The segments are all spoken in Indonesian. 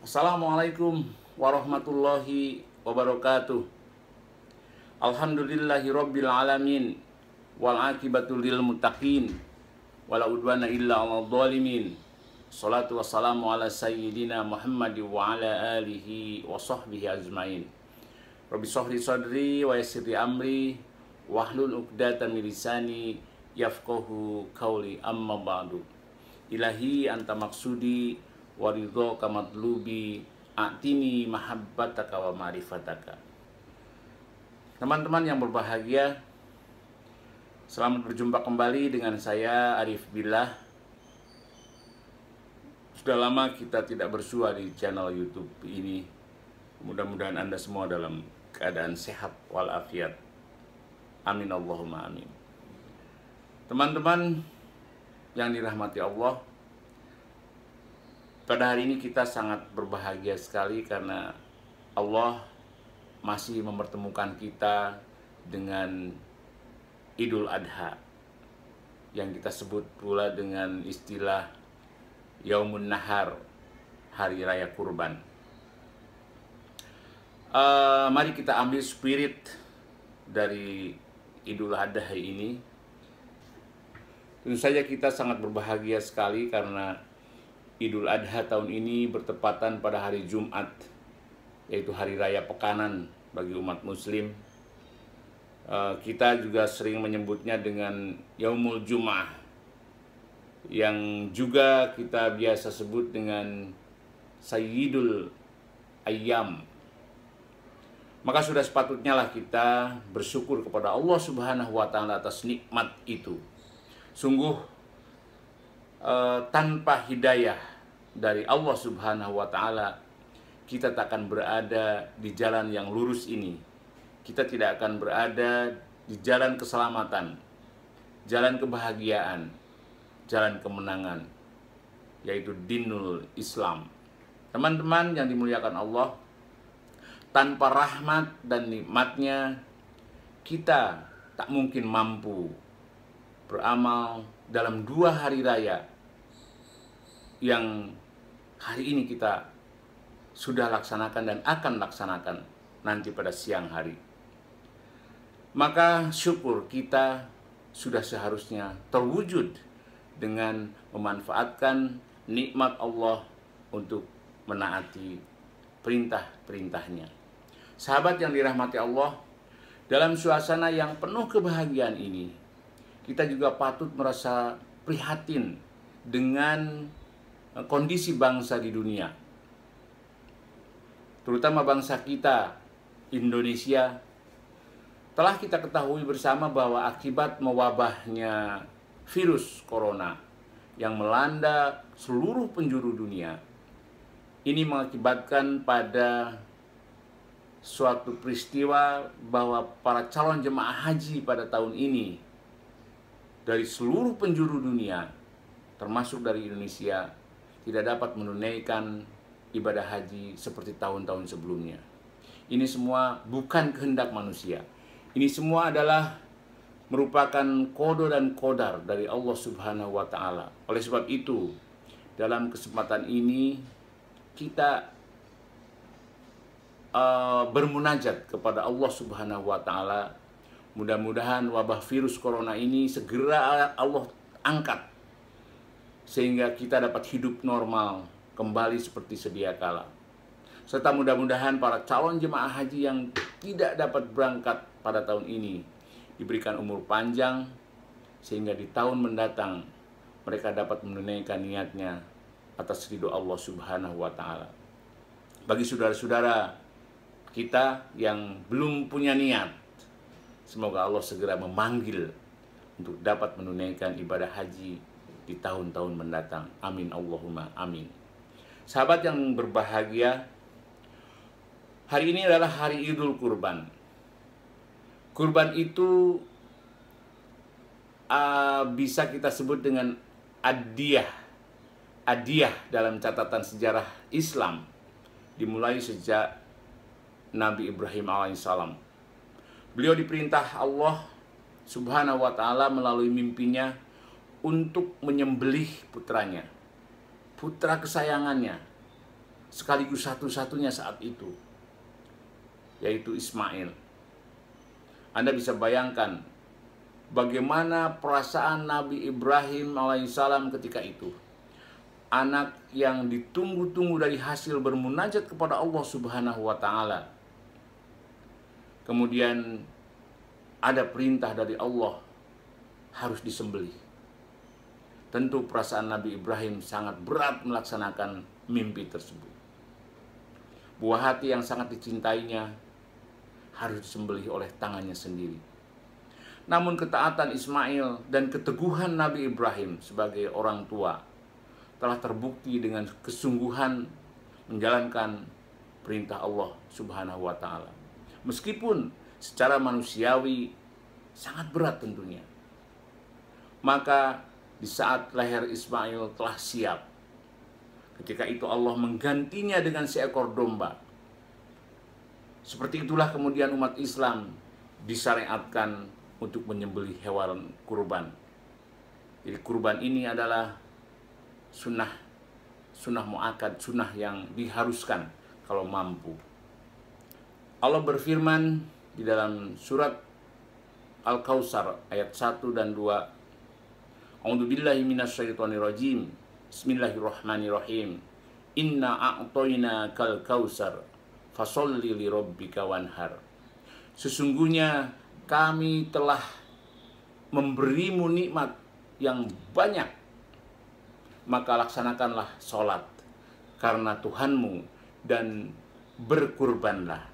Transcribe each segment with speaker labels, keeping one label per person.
Speaker 1: Assalamualaikum warahmatullahi wabarakatuh. Alhamdulillahi rabbil alamin. Wal akibatu lil muttaqin. Wala udwana illa 'alal zalimin. Salatu wassalamu ala sayyidina Muhammad wa ala alihi wa sahbihi ajmain. Rabbi shrah li sadri wa yassir li amri wahlul 'uqdatam min lisani yafqahu qawli, amma ba'du. Ilahi anta maksudi waridho kamatlubi a'tini mahabbataka wa ma'rifataka. Teman-teman yang berbahagia, selamat berjumpa kembali dengan saya Arif Billah. Sudah lama kita tidak bersua di channel YouTube ini. Mudah-mudahan Anda semua dalam keadaan sehat walafiat. Amin Allahumma amin. Teman-teman yang dirahmati Allah, pada hari ini kita sangat berbahagia sekali karena Allah masih mempertemukan kita dengan Idul Adha yang kita sebut pula dengan istilah Yaumun Nahar, Hari Raya Kurban. Mari kita ambil spirit dari Idul Adha ini. Tentu saja kita sangat berbahagia sekali karena Idul Adha tahun ini bertepatan pada hari Jumat, yaitu hari raya pekanan bagi umat muslim. Kita juga sering menyebutnya dengan Yaumul Jum'ah, yang juga kita biasa sebut dengan Sayyidul Ayyam. Maka sudah sepatutnya lah kita bersyukur kepada Allah Subhanahu wa Ta'ala atas nikmat itu. Sungguh tanpa hidayah dari Allah Subhanahu wa Ta'ala, kita tak akan berada di jalan yang lurus ini. Kita tidak akan berada di jalan keselamatan, jalan kebahagiaan, jalan kemenangan, yaitu dinul Islam. Teman-teman yang dimuliakan Allah, tanpa rahmat dan nikmatnya, kita tak mungkin mampu beramal dalam 2 hari raya yang hari ini kita sudah laksanakan dan akan laksanakan nanti pada siang hari. Maka syukur kita sudah seharusnya terwujud dengan memanfaatkan nikmat Allah untuk menaati perintah-perintahnya. Sahabat yang dirahmati Allah, dalam suasana yang penuh kebahagiaan ini, kita juga patut merasa prihatin dengan kondisi bangsa di dunia, terutama bangsa kita, Indonesia. Telah kita ketahui bersama bahwa akibat mewabahnya virus corona yang melanda seluruh penjuru dunia, ini mengakibatkan pada suatu peristiwa bahwa para calon jemaah haji pada tahun ini dari seluruh penjuru dunia, termasuk dari Indonesia, tidak dapat menunaikan ibadah haji seperti tahun-tahun sebelumnya. Ini semua bukan kehendak manusia. Ini semua adalah merupakan qada dan qadar dari Allah Subhanahu wa Ta'ala. Oleh sebab itu, dalam kesempatan ini kita bermunajat kepada Allah Subhanahu wa Ta'ala. Mudah-mudahan wabah virus corona ini segera Allah angkat, sehingga kita dapat hidup normal kembali seperti sedia kala. Serta mudah-mudahan para calon jemaah haji yang tidak dapat berangkat pada tahun ini diberikan umur panjang, sehingga di tahun mendatang mereka dapat menunaikan niatnya atas ridho Allah Subhanahu wa Ta'ala. Bagi saudara-saudara kita yang belum punya niat, semoga Allah segera memanggil untuk dapat menunaikan ibadah haji di tahun-tahun mendatang. Amin Allahumma amin. Sahabat yang berbahagia, hari ini adalah hari Idul Kurban. Kurban itu bisa kita sebut dengan adiyah. Adiyah dalam catatan sejarah Islam dimulai sejak Nabi Ibrahim alaihissalam. Beliau diperintah Allah Subhanahu wa Ta'ala melalui mimpinya untuk menyembelih putranya, putra kesayangannya, sekaligus satu-satunya saat itu, yaitu Ismail. Anda bisa bayangkan bagaimana perasaan Nabi Ibrahim alaihissalam ketika itu. Anak yang ditunggu-tunggu dari hasil bermunajat kepada Allah Subhanahu wa Ta'ala. Kemudian ada perintah dari Allah harus disembelih. Tentu perasaan Nabi Ibrahim sangat berat melaksanakan mimpi tersebut. Buah hati yang sangat dicintainya harus disembelih oleh tangannya sendiri. Namun ketaatan Ismail dan keteguhan Nabi Ibrahim sebagai orang tua telah terbukti dengan kesungguhan menjalankan perintah Allah Subhanahu wa Ta'ala. Meskipun secara manusiawi sangat berat tentunya. Maka di saat leher Ismail telah siap, ketika itu Allah menggantinya dengan seekor domba. Seperti itulah kemudian umat Islam disyariatkan untuk menyembelih hewan kurban. Jadi kurban ini adalah sunnah muakkad, sunnah yang diharuskan kalau mampu. Allah berfirman di dalam surat Al-Kautsar ayat 1 dan 2. A'udzubillahi minasyaitonirrajim. Bismillahirrahmanirrahim. Inna a'toinakal kautsar fasholli lirabbika wanhar. Sesungguhnya kami telah memberimu nikmat yang banyak, maka laksanakanlah sholat karena Tuhanmu dan berkurbanlah.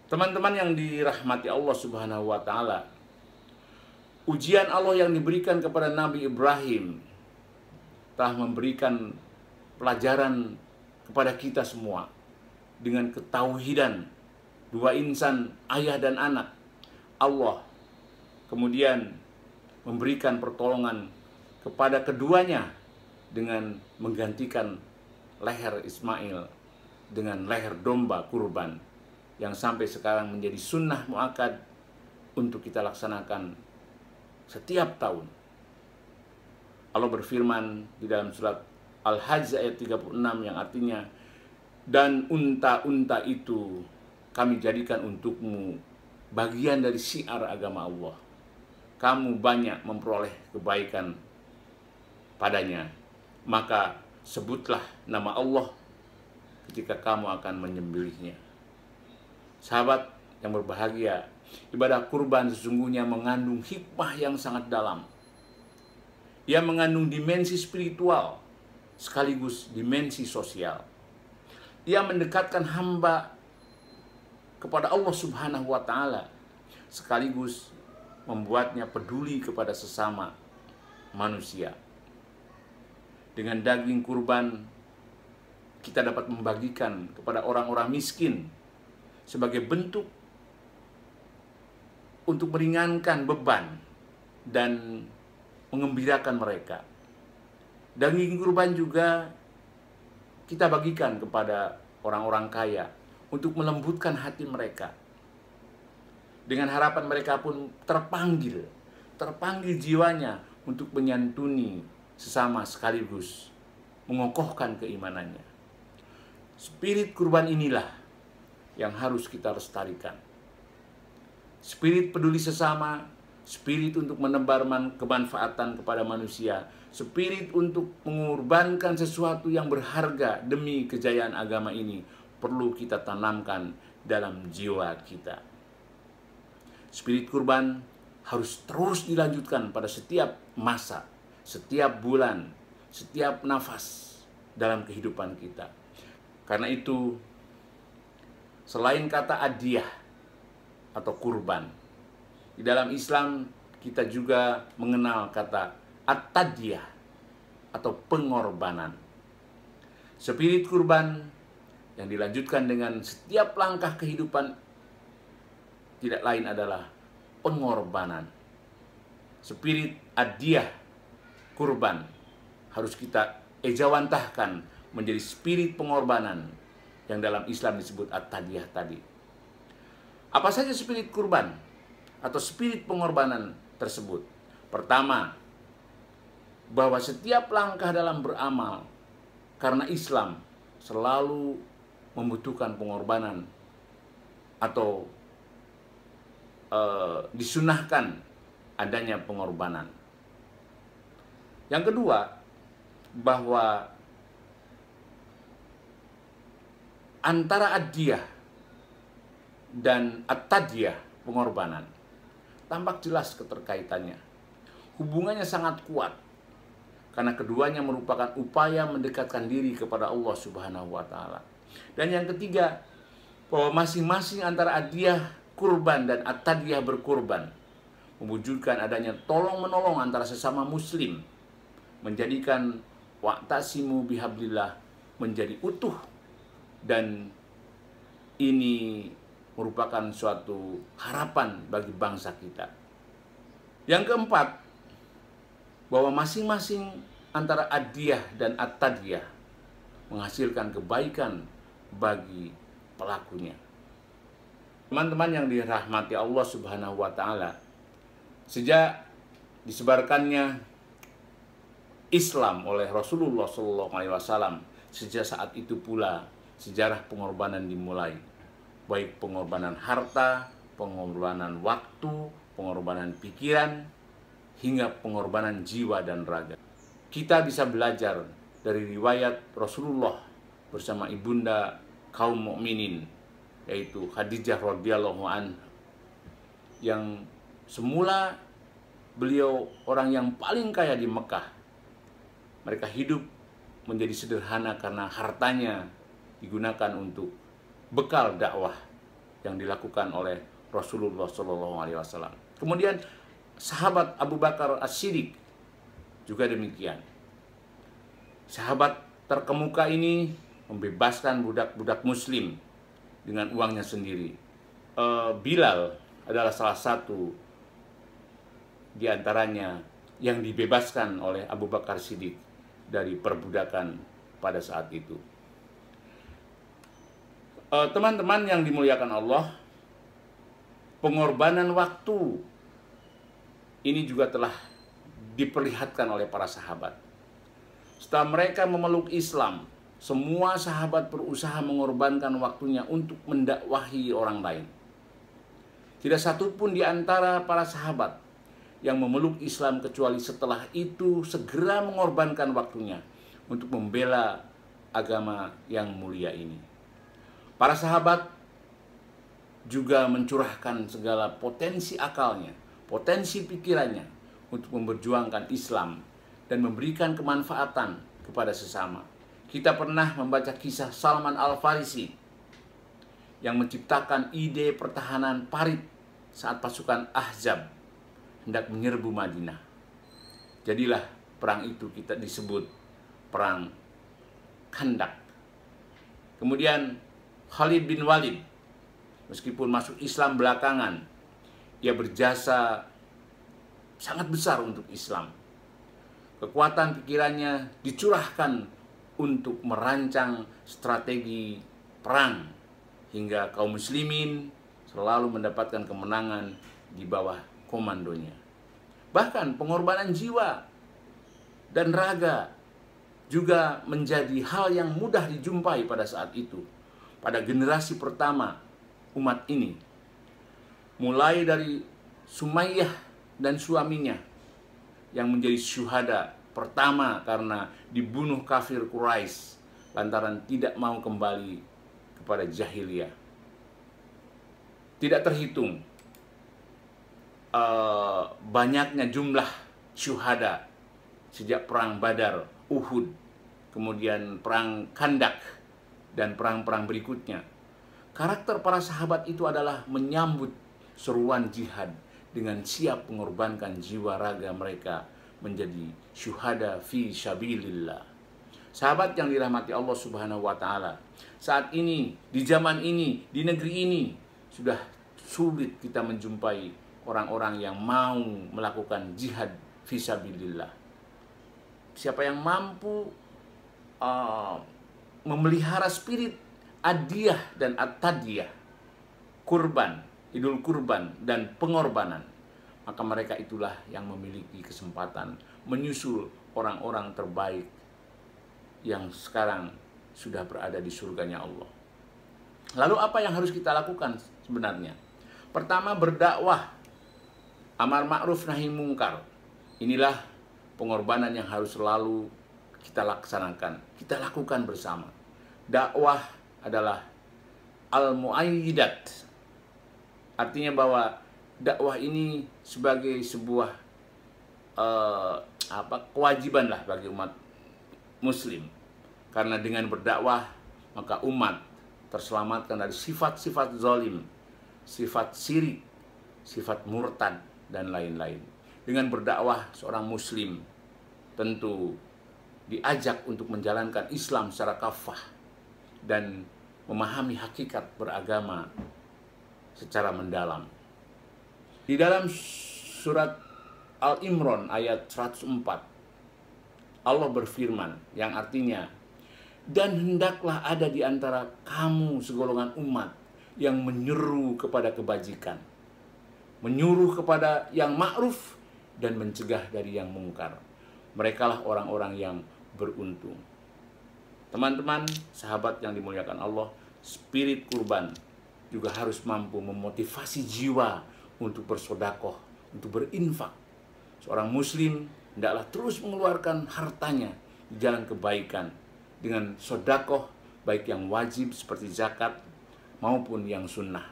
Speaker 1: Teman-teman yang dirahmati Allah Subhanahu wa Ta'ala, ujian Allah yang diberikan kepada Nabi Ibrahim telah memberikan pelajaran kepada kita semua dengan ketauhidan dua insan, ayah dan anak. Allah kemudian memberikan pertolongan kepada keduanya dengan menggantikan leher Ismail dengan leher domba kurban yang sampai sekarang menjadi sunnah muakkad untuk kita laksanakan setiap tahun. Allah berfirman di dalam surat Al-Hajj ayat 36 yang artinya, dan unta-unta itu kami jadikan untukmu bagian dari syiar agama Allah. Kamu banyak memperoleh kebaikan padanya, maka sebutlah nama Allah ketika kamu akan menyembelihnya. Sahabat yang berbahagia, ibadah kurban sesungguhnya mengandung hikmah yang sangat dalam. Ia mengandung dimensi spiritual sekaligus dimensi sosial. Ia mendekatkan hamba kepada Allah Subhanahu wa Ta'ala sekaligus membuatnya peduli kepada sesama manusia. Dengan daging kurban kita dapat membagikan kepada orang-orang miskin sebagai bentuk untuk meringankan beban dan mengembirakan mereka. Daging kurban juga kita bagikan kepada orang-orang kaya untuk melembutkan hati mereka. Dengan harapan mereka pun terpanggil jiwanya untuk menyantuni sesama sekaligus mengokohkan keimanannya. Spirit kurban inilah yang harus kita lestarikan. Spirit peduli sesama, spirit untuk menebar kemanfaatan kepada manusia, spirit untuk mengorbankan sesuatu yang berharga demi kejayaan agama ini perlu kita tanamkan dalam jiwa kita. Spirit kurban harus terus dilanjutkan pada setiap masa, setiap bulan, setiap nafas dalam kehidupan kita. Karena itu, selain kata adiyah atau kurban, di dalam Islam kita juga mengenal kata at-tadiyah atau pengorbanan. Spirit kurban yang dilanjutkan dengan setiap langkah kehidupan tidak lain adalah pengorbanan. Spirit adiyah kurban harus kita ejawantahkan menjadi spirit pengorbanan yang dalam Islam disebut at-tadiyah tadi. Apa saja spirit kurban atau spirit pengorbanan tersebut? Pertama, bahwa setiap langkah dalam beramal karena Islam selalu membutuhkan pengorbanan atau disunahkan adanya pengorbanan. Yang kedua, bahwa antara ad-diyah dan at-tadiyah, pengorbanan, tampak jelas keterkaitannya. Hubungannya sangat kuat karena keduanya merupakan upaya mendekatkan diri kepada Allah Subhanahu wa taala. Dan yang ketiga, bahwa masing-masing antara ad-diyah kurban dan at-tadiyah berkurban mewujudkan adanya tolong-menolong antara sesama muslim, menjadikan wa'tasimu bihablillah menjadi utuh, dan ini merupakan suatu harapan bagi bangsa kita. Yang keempat, bahwa masing-masing antara ad-diyah dan at-tadiyah menghasilkan kebaikan bagi pelakunya. Teman-teman yang dirahmati Allah Subhanahu wa taala, sejak disebarkannya Islam oleh Rasulullah SAW, sejak saat itu pula sejarah pengorbanan dimulai. Baik pengorbanan harta, pengorbanan waktu, pengorbanan pikiran, hingga pengorbanan jiwa dan raga. Kita bisa belajar dari riwayat Rasulullah bersama ibunda kaum mukminin, yaitu Khadijah radhiyallahu anha, yang semula beliau orang yang paling kaya di Mekah. Mereka hidup menjadi sederhana karena hartanya digunakan untuk bekal dakwah yang dilakukan oleh Rasulullah SAW. Kemudian sahabat Abu Bakar As-Siddiq juga demikian. Sahabat terkemuka ini membebaskan budak-budak muslim dengan uangnya sendiri. Bilal adalah salah satu di antaranya yang dibebaskan oleh Abu Bakar Siddiq dari perbudakan pada saat itu. Teman-teman yang dimuliakan Allah, pengorbanan waktu ini juga telah diperlihatkan oleh para sahabat. Setelah mereka memeluk Islam, semua sahabat berusaha mengorbankan waktunya untuk mendakwahi orang lain. Tidak satu pun di antara para sahabat yang memeluk Islam kecuali setelah itu segera mengorbankan waktunya untuk membela agama yang mulia ini. Para sahabat juga mencurahkan segala potensi akalnya, potensi pikirannya untuk memperjuangkan Islam dan memberikan kemanfaatan kepada sesama. Kita pernah membaca kisah Salman Al-Farisi yang menciptakan ide pertahanan parit saat pasukan Ahzab hendak menyerbu Madinah. Jadilah perang itu kita disebut perang Khandak. Kemudian Khalid bin Walid, meskipun masuk Islam belakangan, ia berjasa sangat besar untuk Islam. Kekuatan pikirannya dicurahkan untuk merancang strategi perang hingga kaum muslimin selalu mendapatkan kemenangan di bawah komandonya. Bahkan pengorbanan jiwa dan raga juga menjadi hal yang mudah dijumpai pada saat itu, pada generasi pertama umat ini. Mulai dari Sumayyah dan suaminya yang menjadi syuhada pertama karena dibunuh kafir Quraisy lantaran tidak mau kembali kepada jahiliyah. Tidak terhitung banyaknya jumlah syuhada sejak perang Badar, Uhud, kemudian perang Khandak, dan perang-perang berikutnya. Karakter para sahabat itu adalah menyambut seruan jihad dengan siap mengorbankan jiwa raga mereka menjadi syuhada fi syabilillah. Sahabat yang dirahmati Allah Subhanahu wa taala, saat ini, di zaman ini, di negeri ini sudah sulit kita menjumpai orang-orang yang mau melakukan jihad fi syabilillah. Siapa yang mampu memelihara spirit ad-diyah dan at-tadiyah, kurban, idul kurban, dan pengorbanan, maka mereka itulah yang memiliki kesempatan menyusul orang-orang terbaik yang sekarang sudah berada di surganya Allah. Lalu apa yang harus kita lakukan sebenarnya? Pertama, berdakwah, amar ma'ruf nahi mungkar. Inilah pengorbanan yang harus selalu kita laksanakan, kita lakukan bersama. Dakwah adalah al-mu'ayyidat. Artinya bahwa dakwah ini sebagai sebuah kewajiban lah bagi umat muslim. Karena dengan berdakwah maka umat terselamatkan dari sifat-sifat zalim, sifat syirik, sifat murtad, dan lain-lain. Dengan berdakwah seorang muslim tentu diajak untuk menjalankan Islam secara kafah dan memahami hakikat beragama secara mendalam. Di dalam surat Al-Imran ayat 104, Allah berfirman yang artinya, dan hendaklah ada di antara kamu segolongan umat yang menyeru kepada kebajikan, menyuruh kepada yang ma'ruf, dan mencegah dari yang mungkar. Merekalah orang-orang yang beruntung. Teman-teman, sahabat yang dimuliakan Allah, spirit kurban juga harus mampu memotivasi jiwa untuk bersedekah, untuk berinfak. Seorang muslim hendaklah terus mengeluarkan hartanya di jalan kebaikan dengan sedekah, baik yang wajib seperti zakat maupun yang sunnah.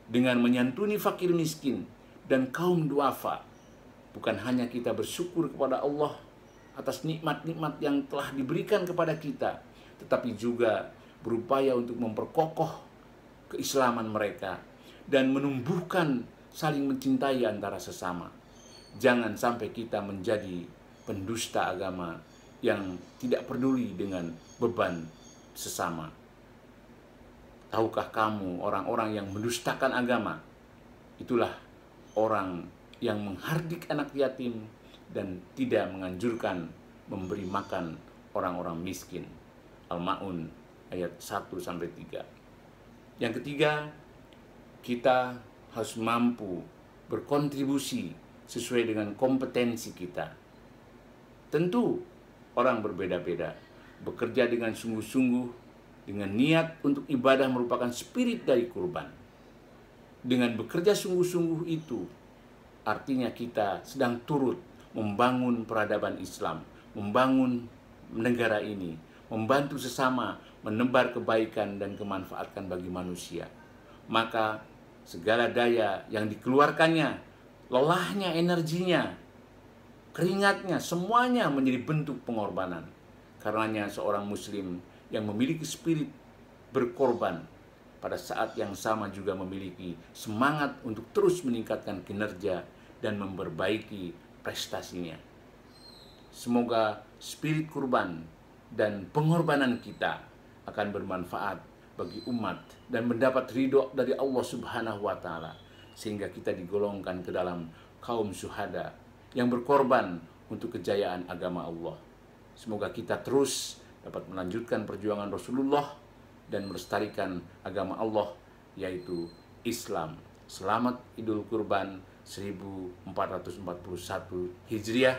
Speaker 1: Dengan menyantuni fakir miskin dan kaum duafa, bukan hanya kita bersyukur kepada Allah atas nikmat-nikmat yang telah diberikan kepada kita, tetapi juga berupaya untuk memperkokoh keislaman mereka dan menumbuhkan saling mencintai antara sesama. Jangan sampai kita menjadi pendusta agama yang tidak peduli dengan beban sesama. Tahukah kamu, orang-orang yang mendustakan agama itulah orang yang menghardik anak yatim dan tidak menganjurkan memberi makan orang-orang miskin. Al-Ma'un ayat 1-3. Yang ketiga, kita harus mampu berkontribusi sesuai dengan kompetensi kita. Tentu orang berbeda-beda, bekerja dengan sungguh-sungguh, dengan niat untuk ibadah merupakan spirit dari kurban. Dengan bekerja sungguh-sungguh itu, artinya kita sedang turut membangun peradaban Islam, membangun negara ini, membantu sesama, menebar kebaikan dan kemanfaatan bagi manusia. Maka segala daya yang dikeluarkannya, lelahnya, energinya, keringatnya, semuanya menjadi bentuk pengorbanan. Karenanya seorang muslim yang memiliki spirit berkorban pada saat yang sama juga memiliki semangat untuk terus meningkatkan kinerja dan memperbaiki prestasinya. Semoga spirit kurban dan pengorbanan kita akan bermanfaat bagi umat dan mendapat ridho dari Allah Subhanahu wa Ta'ala, sehingga kita digolongkan ke dalam kaum syuhada yang berkorban untuk kejayaan agama Allah. Semoga kita terus dapat melanjutkan perjuangan Rasulullah dan melestarikan agama Allah, yaitu Islam. Selamat Idul Kurban 1441 Hijriah.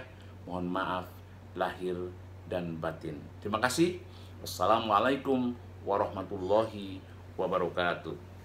Speaker 1: Mohon maaf lahir dan batin. Terima kasih. Wassalamualaikum warahmatullahi wabarakatuh.